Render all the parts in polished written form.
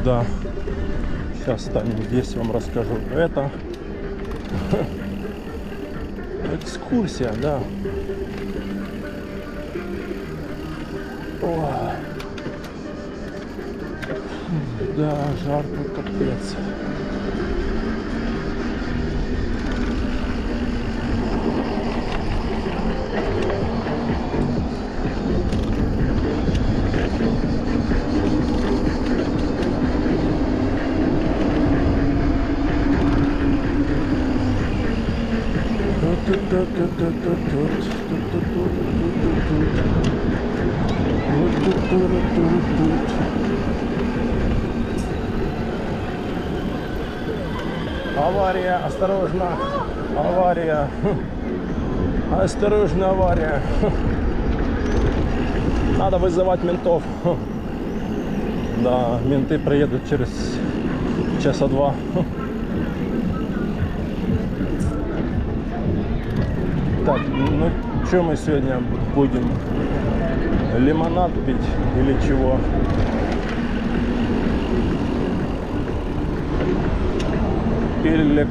Да. Сейчас станем здесь, вам расскажу это. Экскурсия, да. О. Да, жарко, капец. Авария, осторожно, авария, осторожно, авария. Надо вызывать ментов. Да, менты приедут через часа два. Так, ну что мы сегодня будем? Лимонад пить или чего? Или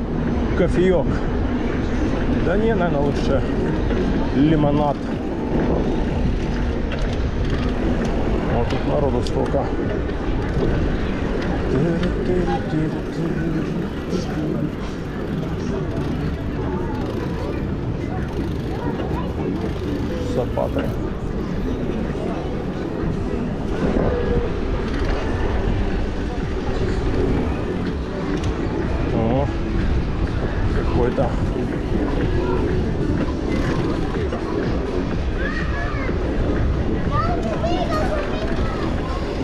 кофеек? Да не, наверное, лучше лимонад. Вот тут народу столько. С лопатой. О, какой-то.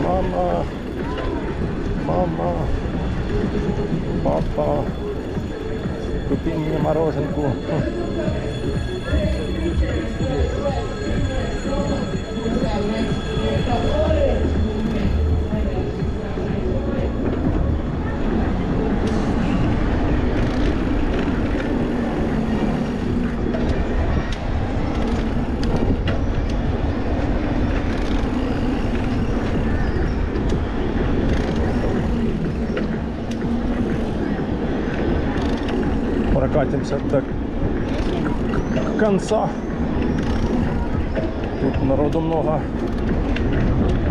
Мама, мама, папа, купи мне мороженку. Прокатимся до конца. Тут народу много.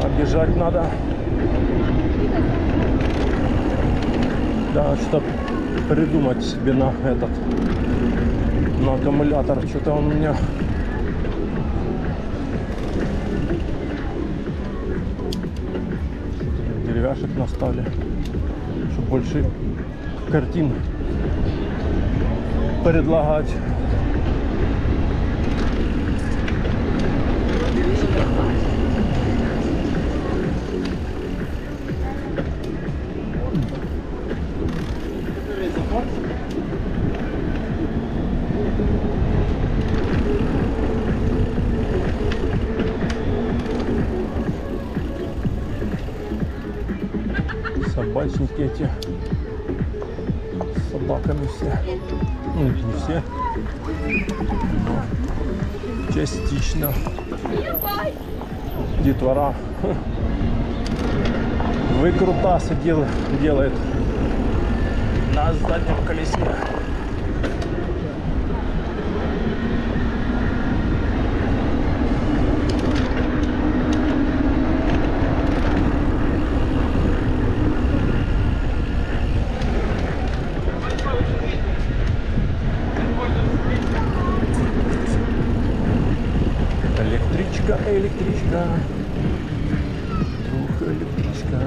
Объезжать надо. Да, что придумать себе на этот, на аккумулятор. Что-то он у меня деревяшек настали, чтобы больше картин предлагать. Собачники эти с собаками все. Ну, не все, но частично. Детвора выкрутасы делает на заднем колесе. Электричка, друг электричка.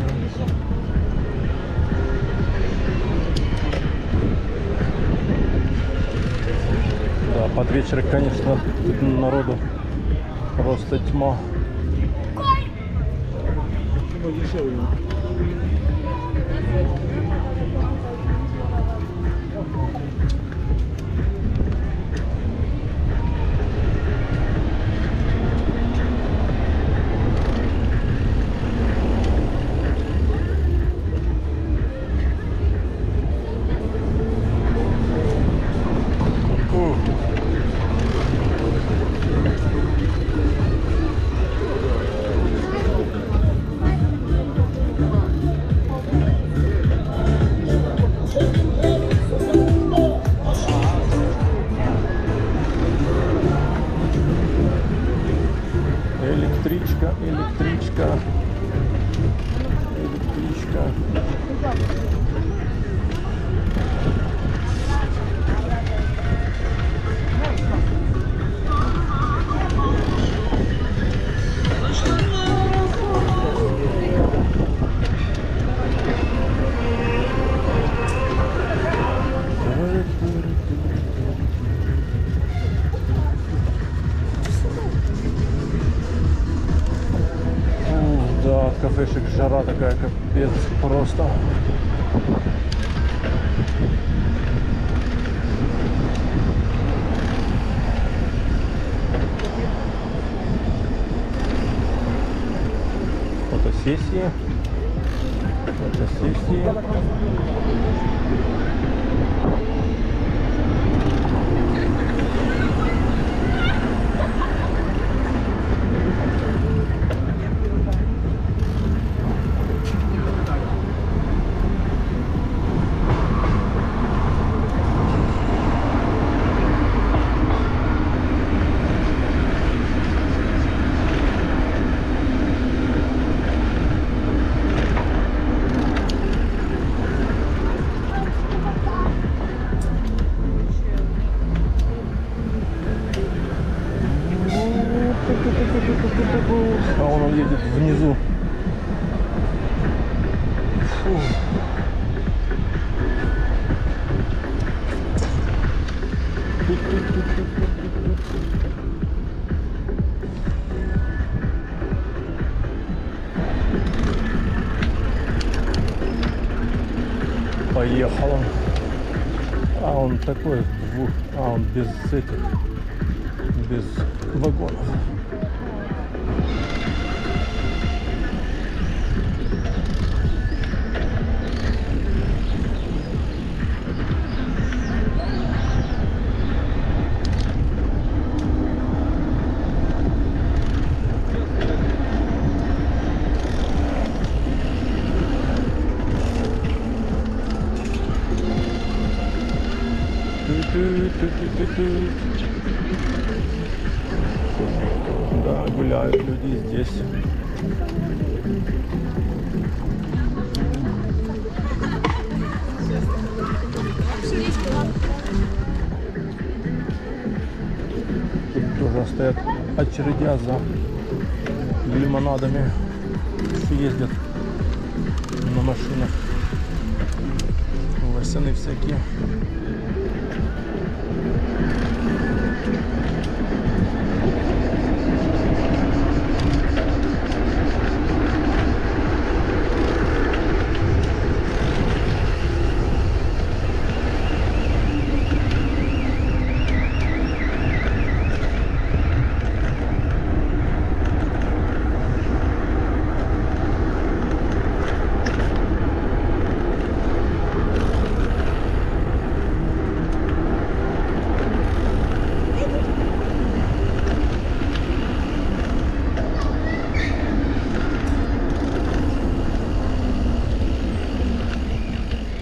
Да, под вечер, конечно, тут народу просто тьма. Электричка, электричка, электричка. Да, от кафешек жара такая, капец, просто. Фотосессии. Фотосессии. А он едет внизу. Фу. Поехал он. А он такой, а он без этих, без вагонов. Да, гуляют люди здесь. Тут тоже стоят очередя за лимонадами, ездят на машинах, лосяны всякие.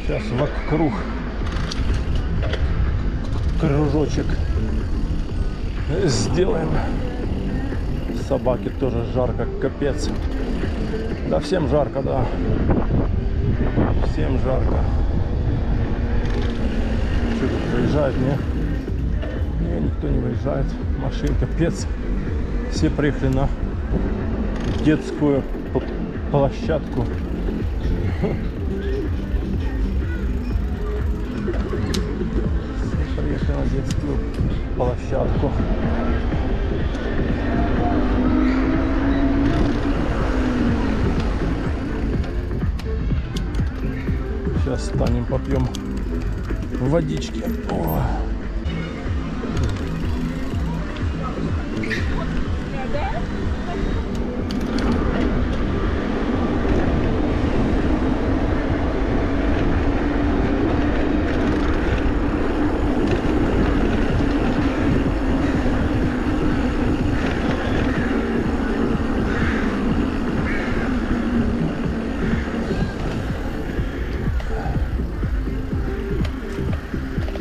Сейчас вокруг кружочек сделаем. Собаке тоже жарко, капец. Да всем жарко, да. Всем жарко. Что тут выезжает, не? Не, никто не выезжает. Машин капец. Все приехали на детскую площадку. Приехали на детскую площадку. Сейчас станем, попьем водички. О.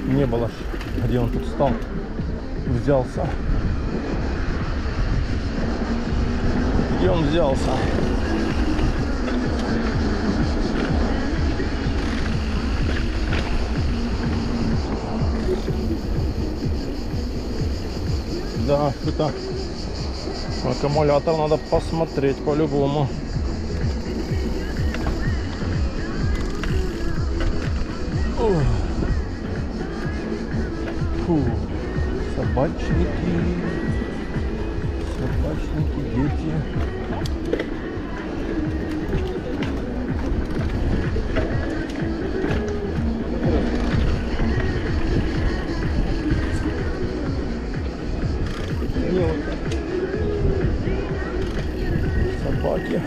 Не было, где он тут стал, взялся. Где он взялся? Да, это аккумулятор надо посмотреть по-любому. Фу, собачники, дети. Собаки.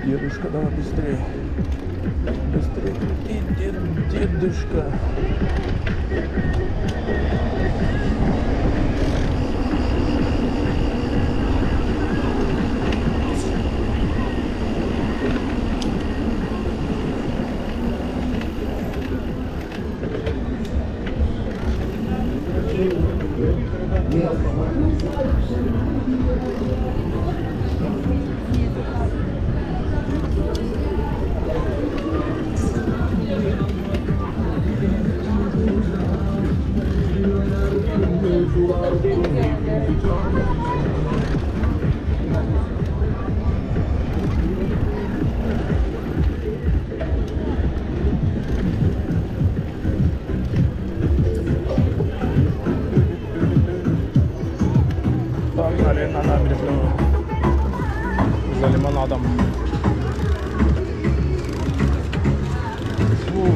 Дедушка, давай быстрее. Быстрее лети, дедушка. Погнали на набережную за лимонадом. Фу.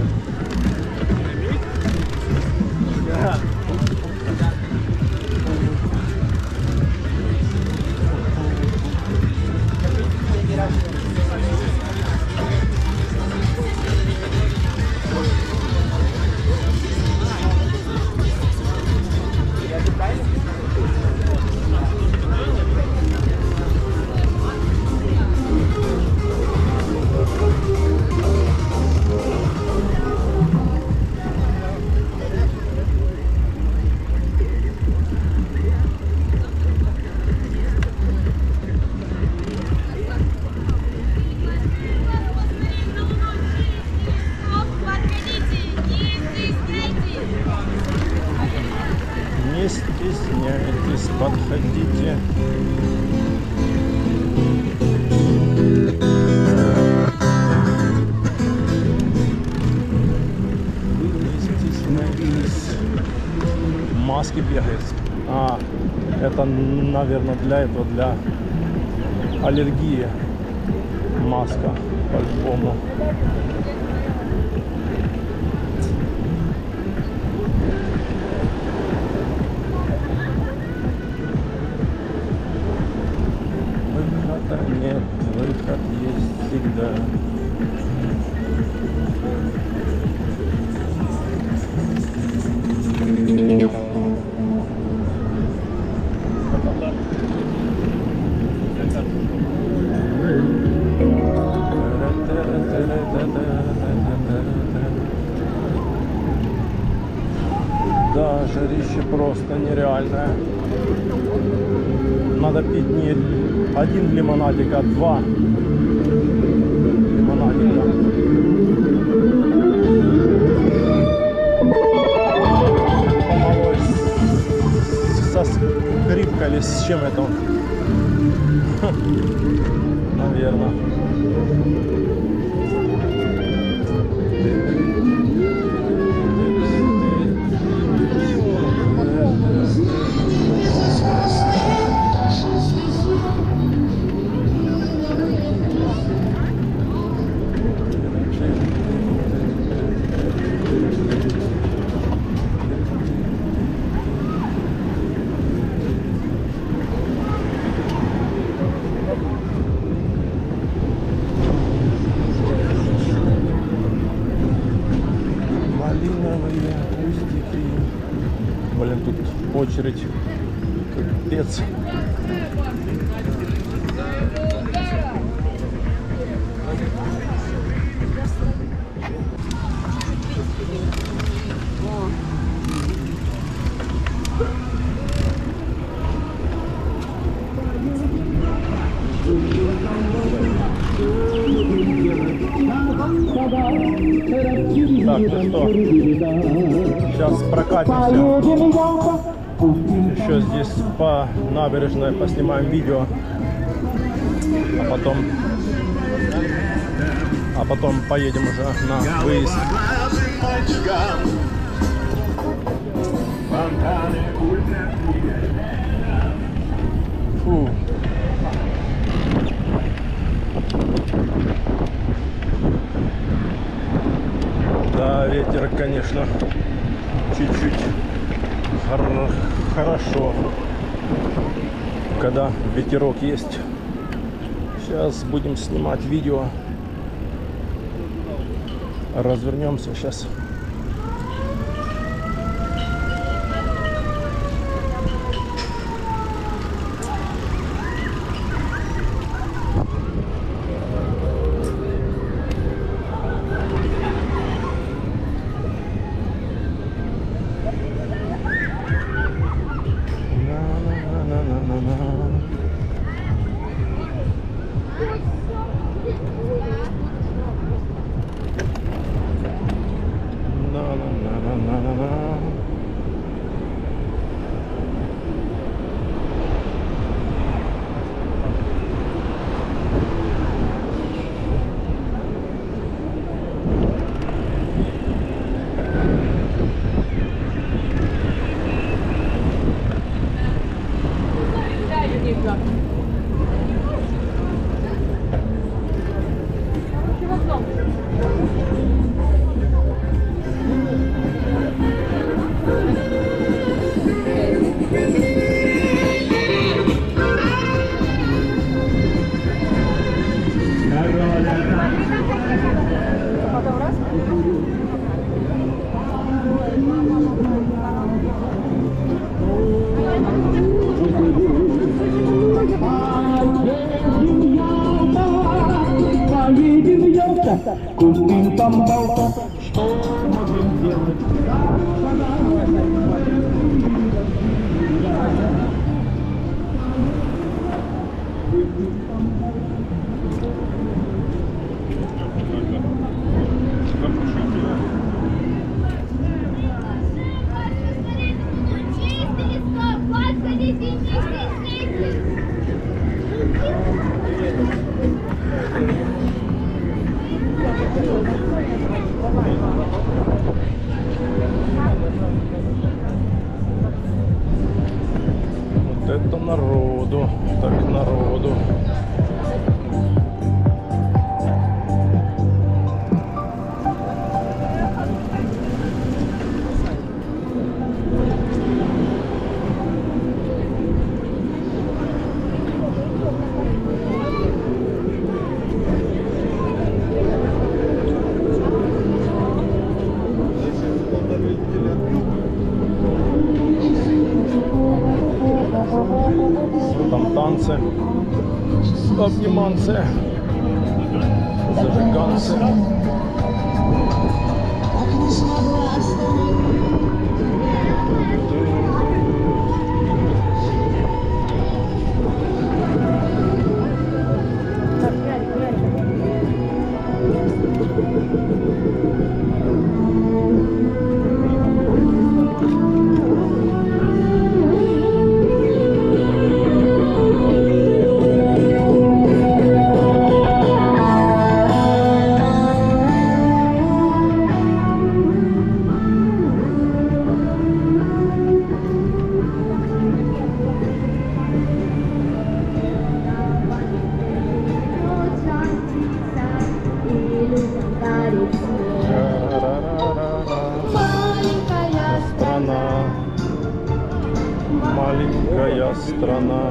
Не стесняйтесь, подходите. Вы не стесняйтесь. Маски бегают. А, это, наверное, для этого, для аллергии. Маска, по-любому. Нет, выход есть всегда. Даже Зрелище просто нереальное. Надо пить не один лимонадик, а 2 лимонадика. Помолоть со скрипкой или с чем это? Наверное. Малиновые кустики. Блин, тут очередь. Капец. Так, ну что, сейчас прокатимся. Еще здесь по набережной поснимаем видео. А потом поедем уже на выезд. Фу. Да, ветер, конечно, чуть-чуть хорошо, когда ветерок есть. Сейчас будем снимать видео. Развернемся сейчас. Купим там болта, что можем делать? Вот это народу, так народу. Там танцы, обниманцы, зажиганцы. Страна, маленькая страна.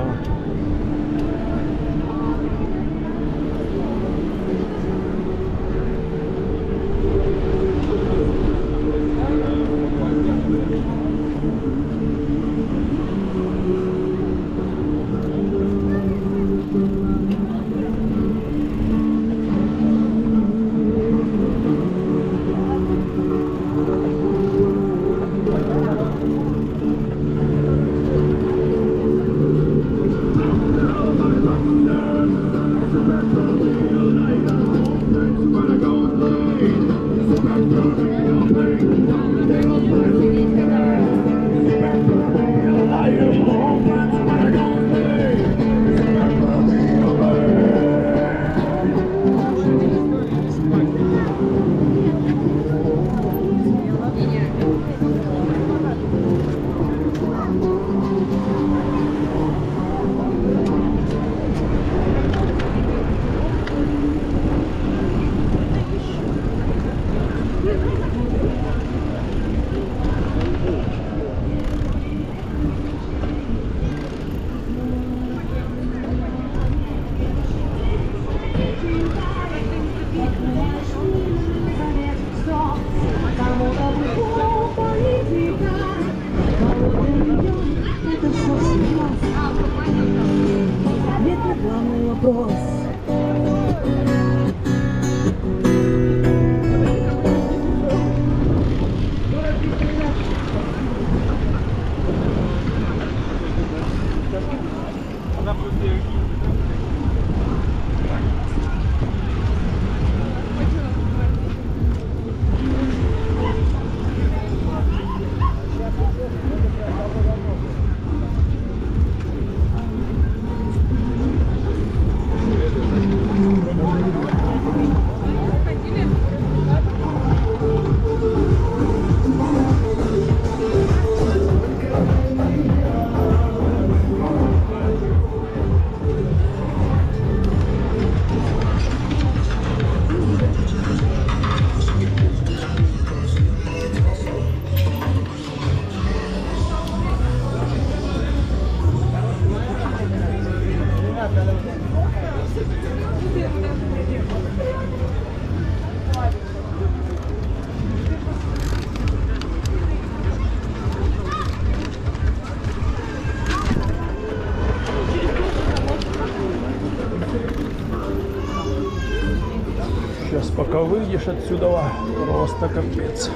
Сейчас пока выйдешь отсюда, просто капец.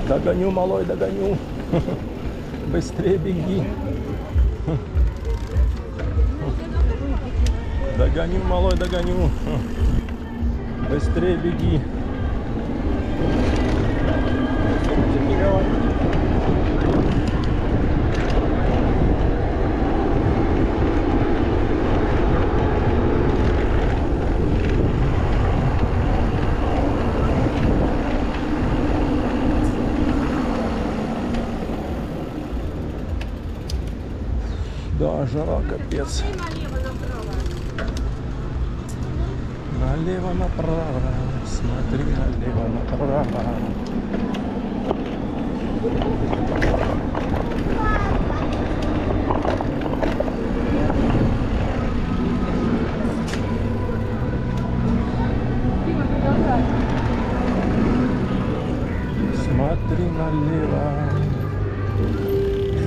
Догоню, малой, догоню. Быстрее беги. Догоню, малой, догоню. Быстрее беги. Да, жара капец. Налево, направо, смотри налево, направо. Смотри налево,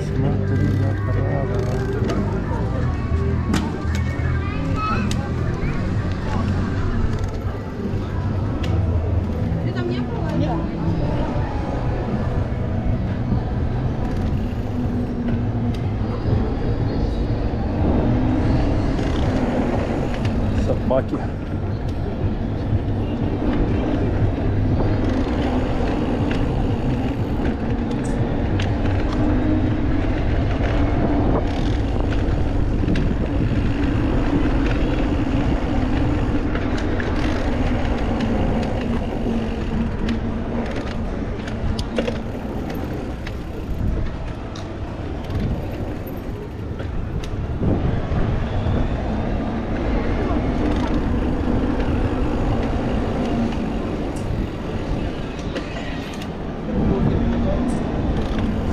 смотри направо. собаки.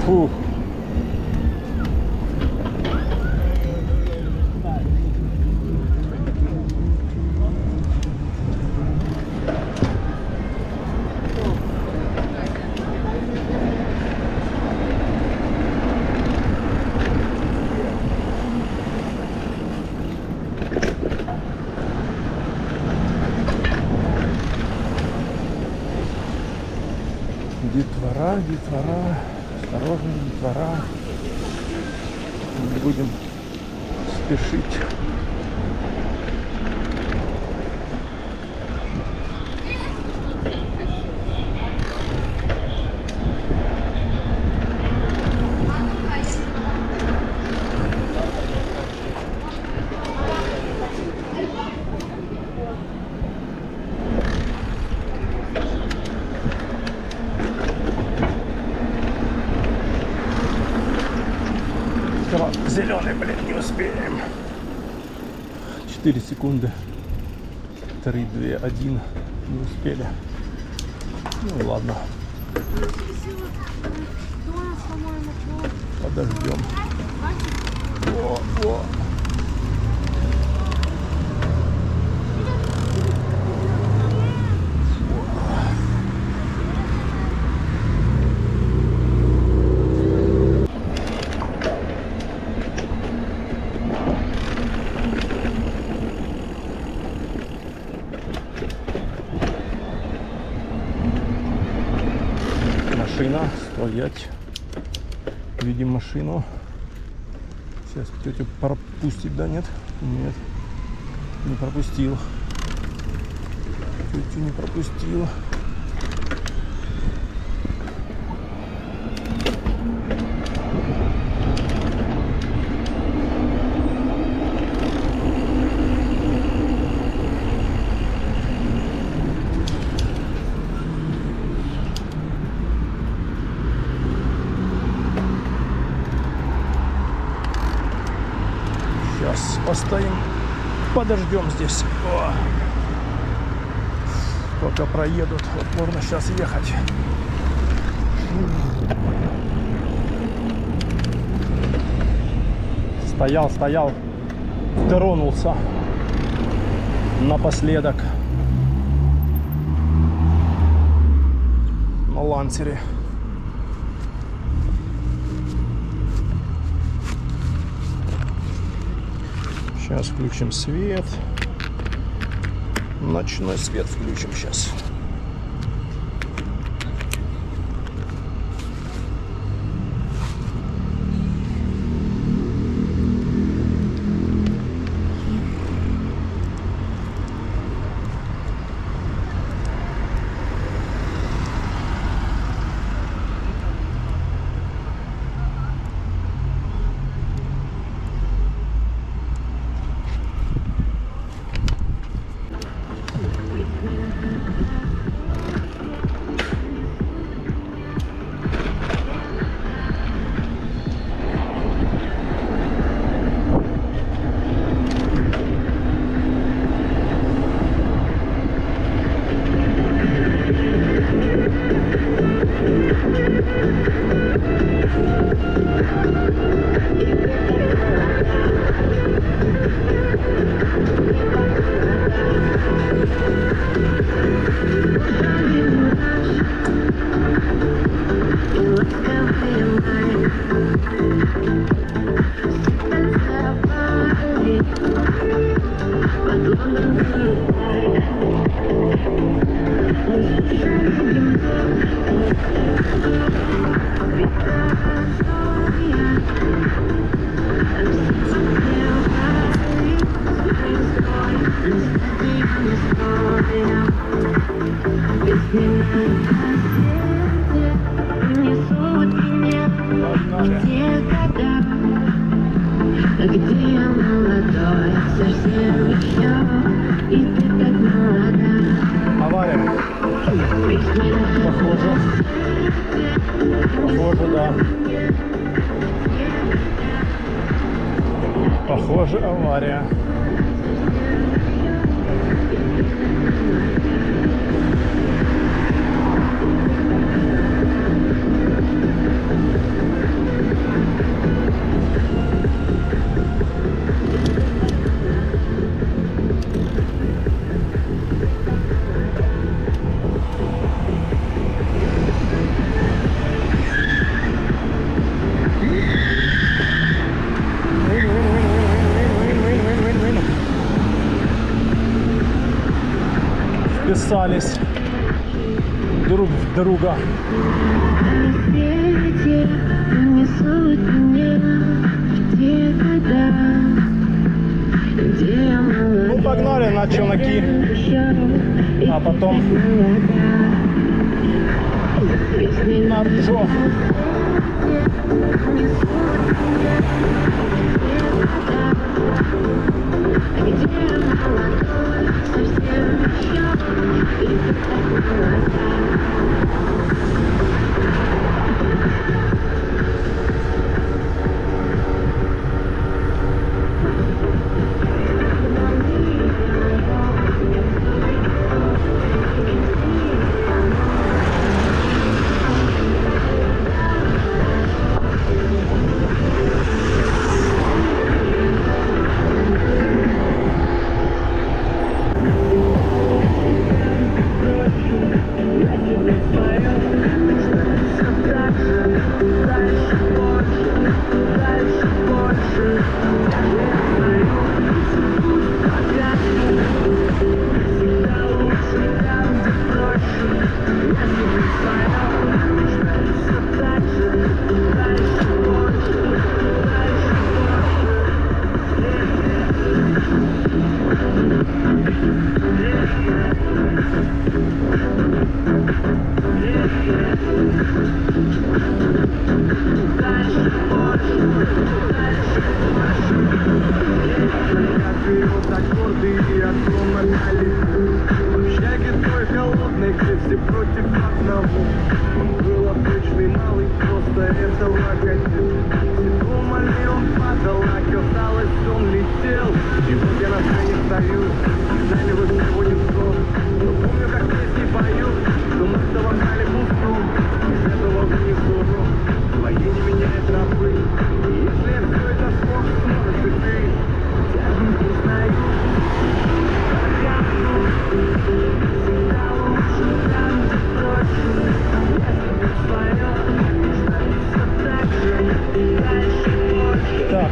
Фух. Детвора, детвора. Осторожно, детвора. Не будем спешить. Зеленый, блин, не успеем. 4 секунды. 3, 2, 1. Не успели. Ну ладно. Подождем. О. Машина, стоять. Видим машину. Сейчас тетю пропустить, да, нет? Нет, не пропустил. Тетю не пропустил. Сейчас постоим, подождем здесь. О! Пока проедут, вот можно сейчас ехать. Стоял, тронулся напоследок на лансере. Сейчас включим свет. Ночной свет включим сейчас. Где я молодой, совсем еще, и ты так молода. Авария. Похоже. Похоже, да. Похоже, авария. Вписались друг в друга. На свете унесут меня в те года, где я молода. Ну, погнали на челноки, а потом на Ржев.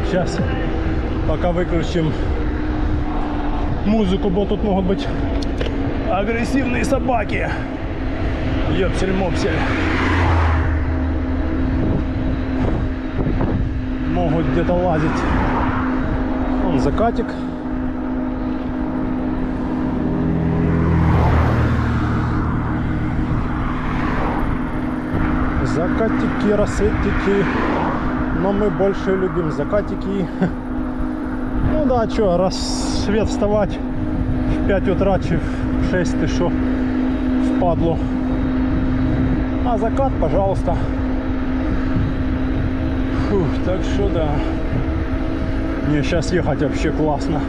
Сейчас, пока выключим музыку, бо тут могут быть агрессивные собаки. Ёпсель-мопсель. Могут где-то лазить. Вон закатик. Закатики, рассветики. Но мы больше любим закатики. Ну да, чё, рассвет вставать в 5 утра, чи в 6, ты шо, впадло. А закат, пожалуйста. Фух, так что да. Не, сейчас ехать вообще классно.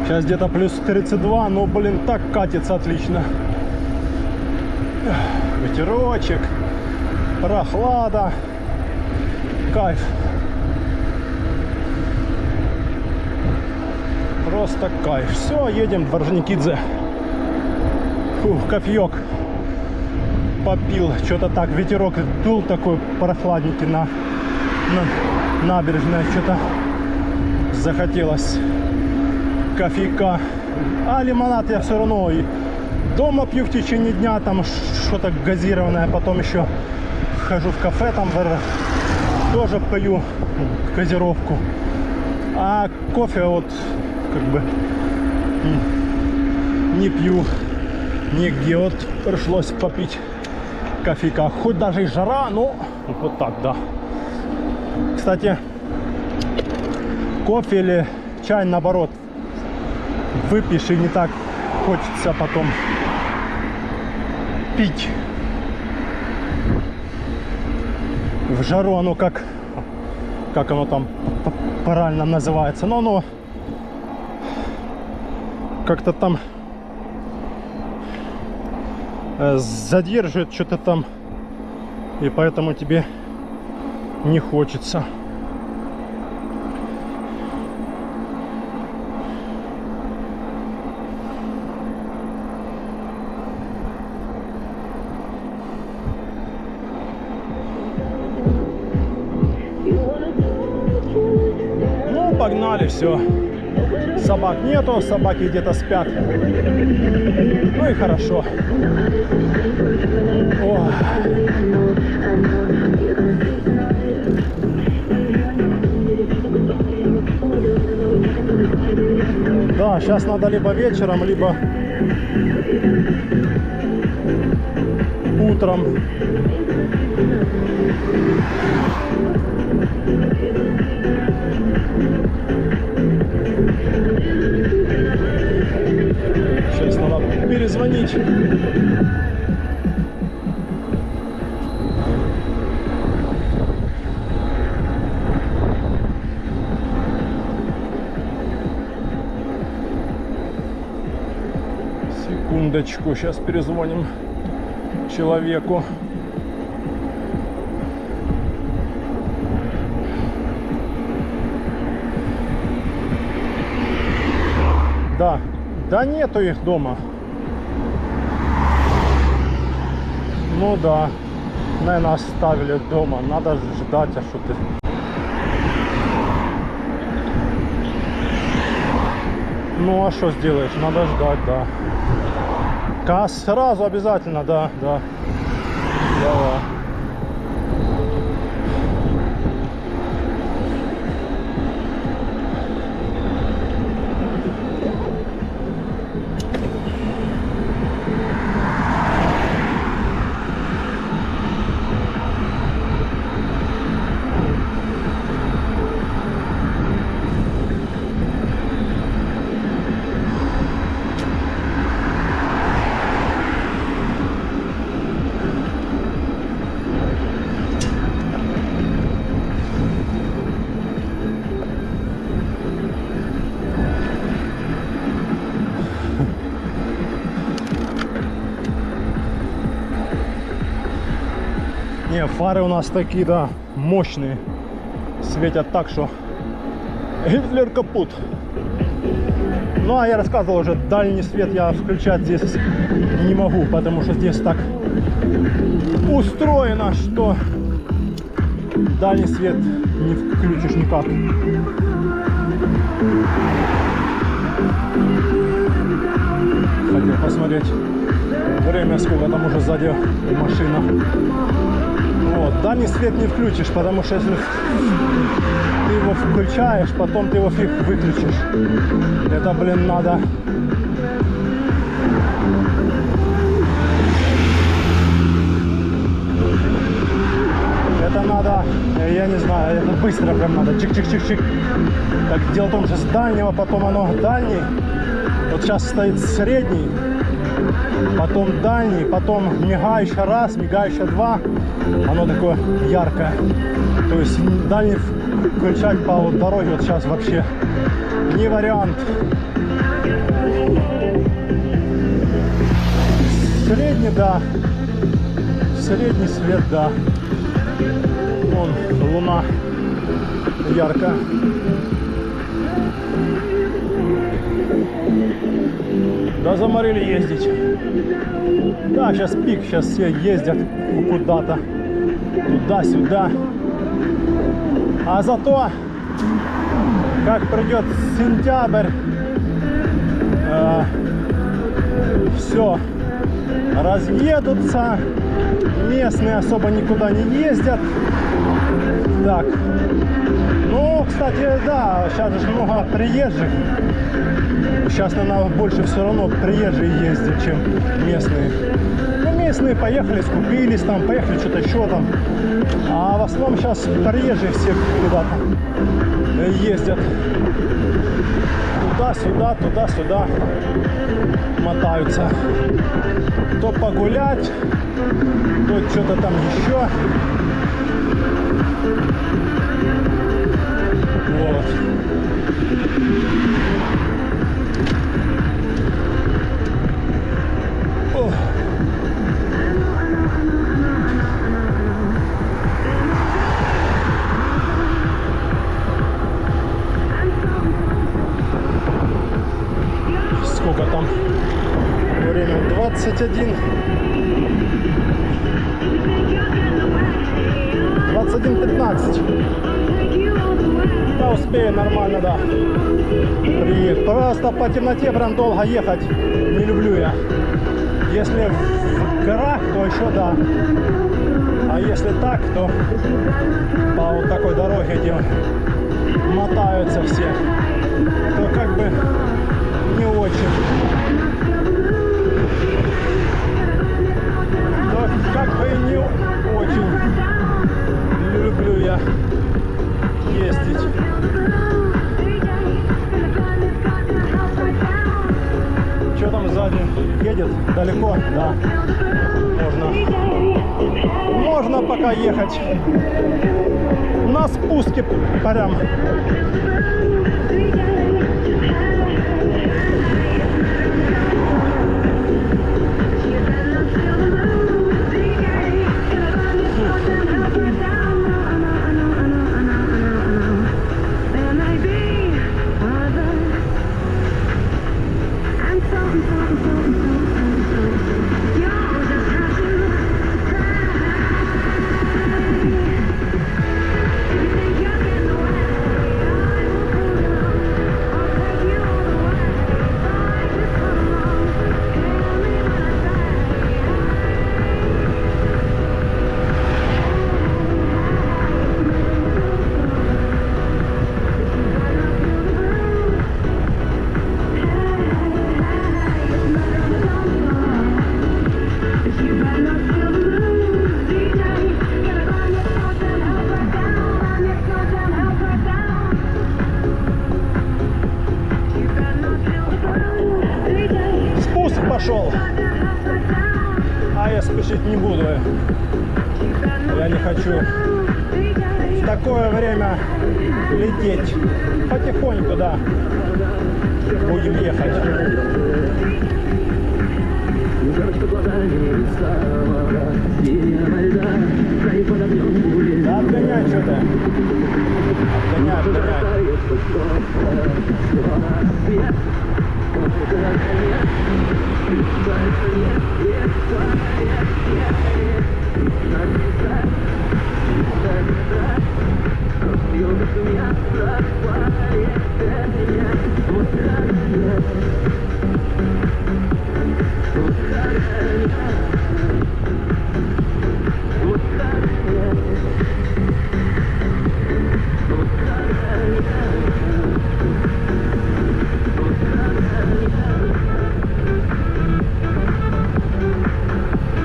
Сейчас где-то плюс 32, но, блин, так катится отлично. Ветерочек, прохлада. Кайф. Просто кайф. Все, едем в Орджоникидзе. Фух, кофеек попил. Что-то так, ветерок дул такой прохладненький на набережной. Что-то захотелось кофейка. А лимонад я все равно и дома пью в течение дня. Там что-то газированное. Потом еще хожу в кафе, там тоже пью газировку. А кофе вот как бы не пью нигде. Вот пришлось попить кофейка. Хоть даже и жара, но вот так, да. Кстати, кофе или чай, наоборот, выпьешь и не так хочется потом пить. В жару оно как оно там правильно называется, но оно как-то там задерживает что-то там, и поэтому тебе не хочется. Ну, погнали, все. Собак нету, собаки где-то спят. Ну и хорошо. О. Да, сейчас надо либо вечером, либо утром. Сейчас надо перезвонить. Секундочку, сейчас перезвоним человеку. Да, да нету их дома. Ну да, наверное, оставили дома. Надо ждать, а что ты. Ну а что сделаешь? Надо ждать, да. Сразу обязательно, да, да. Давай. Не, фары у нас такие, да, мощные. Светят так, что Гитлер капут. Ну, а я рассказывал уже, дальний свет я включать здесь не могу, потому что здесь так устроено, что дальний свет не включишь никак. Хотел посмотреть время, сколько там уже сзади машина. Вот, дальний свет не включишь, потому что если ты его включаешь, потом ты его фиг выключишь. Это, блин, надо. Это надо, я не знаю, это быстро прям надо. Чик-чик-чик-чик. Так, дело в том, что с дальнего потом оно дальний. Вот сейчас стоит средний, потом дальний, потом мигающий раз, мигающий два. Оно такое яркое. То есть дальний включать по дороге вот сейчас вообще не вариант. Средний, да. Средний свет, да. Вон луна яркая. Да, заморили ездить. Да, сейчас пик, сейчас все ездят куда-то, туда-сюда. А зато, как придет сентябрь, все разъедутся, местные особо никуда не ездят. Так, Ну, кстати, да, сейчас же много приезжих. Сейчас, наверное, больше все равно приезжие ездят, чем местные. Ну, местные поехали, скупились там, поехали что-то еще там. А в основном сейчас приезжие все куда-то ездят. Туда-сюда, туда-сюда мотаются. То погулять, то что-то там еще. Вот. Ох. Сколько там? Время 21. 21:15. Да, успею нормально, да. Приехать. Просто по темноте прям долго ехать не люблю я. Если в горах, то еще да. А если так, то по вот такой дороге, где мотаются все, то как бы не очень. То как бы и не очень люблю я ездить. Что там сзади? Едет? Далеко? Да. Можно пока ехать. На спуске прям. Пошел, а я спешить не буду, я не хочу в такое время лететь, потихоньку, да, будем ехать. Да, отгоняй что-то, отгоняй.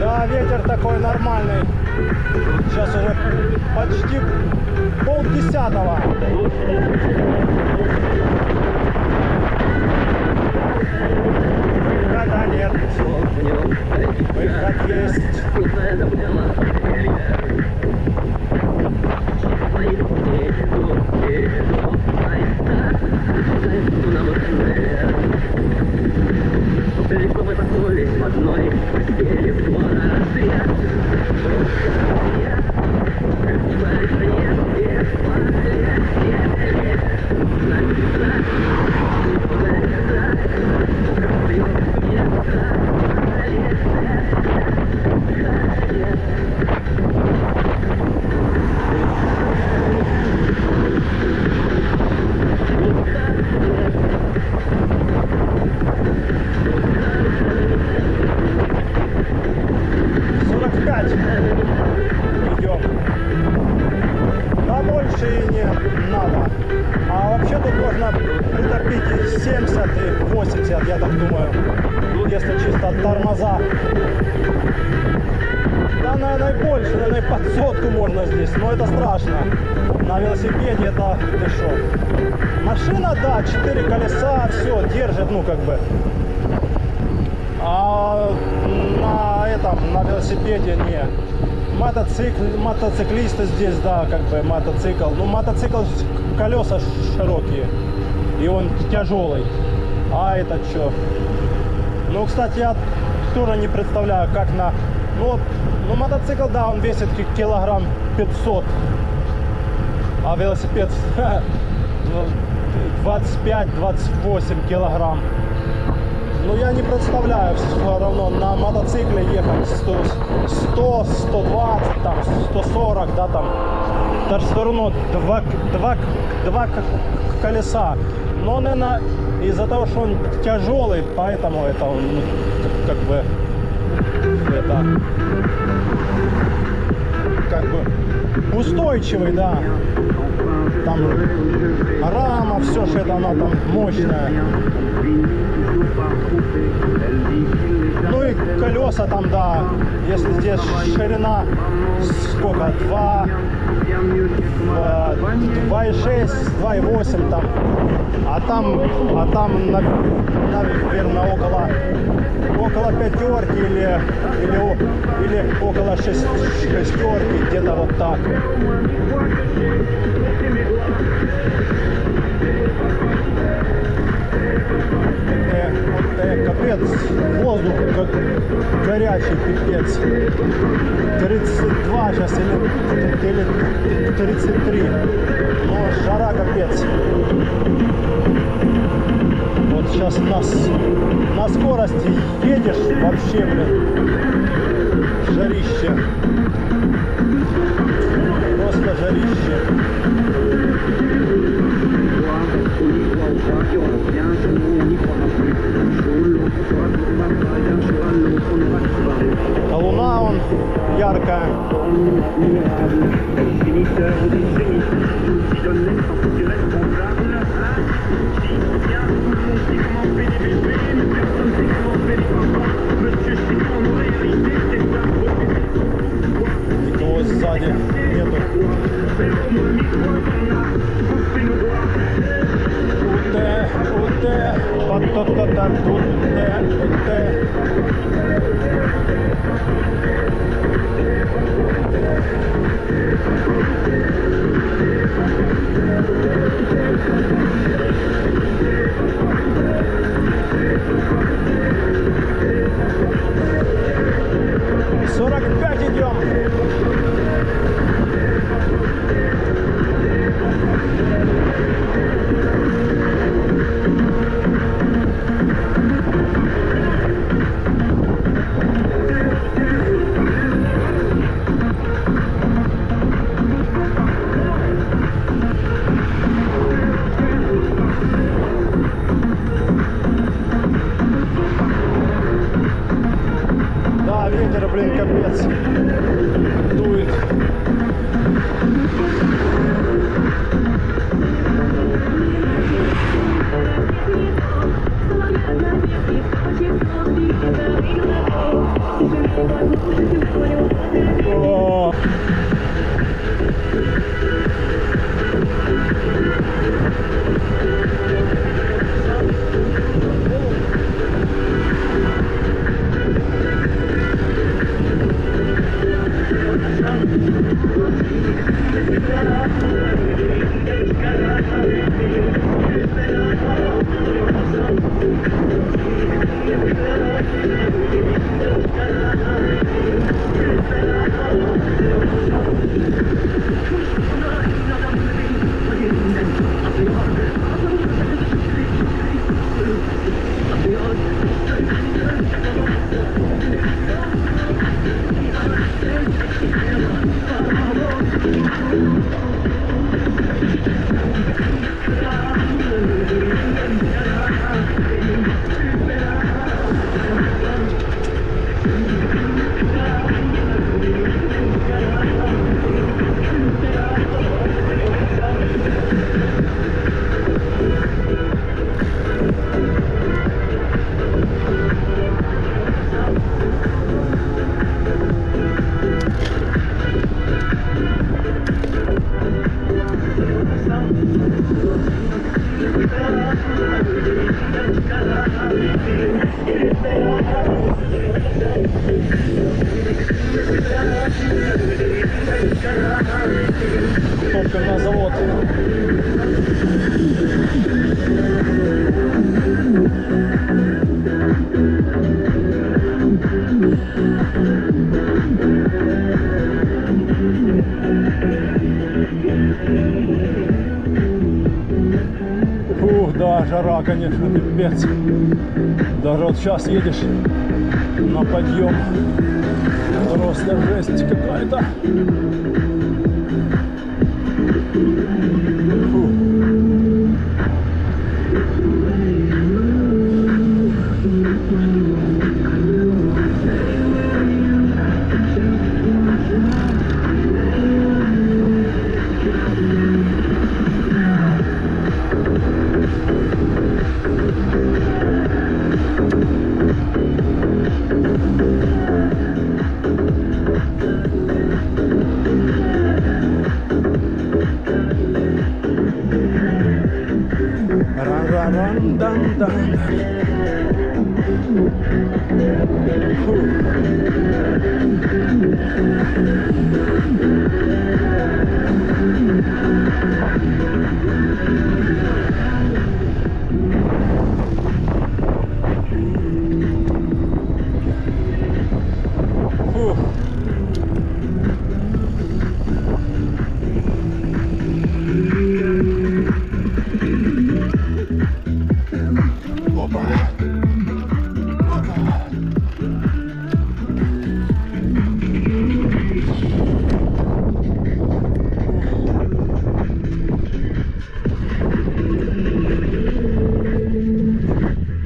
Да, ветер такой нормальный. Сейчас уже почти 9:30. Выхода нет. Выход есть. если чисто тормоза. Да, наверное, больше, наверное, под сотку можно здесь, но это страшно. На велосипеде это ты шо. Машина, да, 4 колеса, все, держит, ну как бы. А на велосипеде не. Мотоциклисты здесь, да, как бы мотоцикл. Ну, мотоцикл, колеса широкие, и он тяжелый. А это что? Ну, кстати, я тоже не представляю, как на... Ну, мотоцикл, да, он весит килограмм 500. А велосипед 25-28 килограмм. Ну, я не представляю все равно на мотоцикле ехать 100, 120, там, 140, да, там. Даже все равно два колеса. Но, наверное, из-за того, что он тяжелый, поэтому это он, как бы, это, как бы, устойчивый, да. Там рама, все, что это она там мощная. Ну и колеса там, да, если здесь ширина сколько, 2,6, 2,8 там, а там наверное, около пятерки или около шестерки, где-то вот так. Капец, воздух как горячий, пипец. 32 сейчас или 33. Но жара капец. Вот сейчас на скорости едешь, вообще, блин, жарище. Просто жарище. А луна он яркая. Никого сзади нету. Ветер, блин, капец, дует. О! красота, конечно, пипец. Даже вот сейчас едешь на подъем, просто жесть какая-то. Фу. Ран-ран-ран-дан-дан. Фу. Фу. Опа.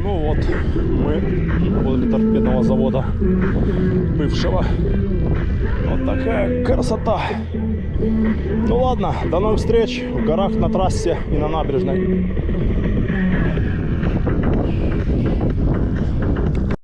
Ну вот, мы возле торпедного завода бывшего. Вот такая красота. Ну ладно, до новых встреч в горах, на трассе и на набережной.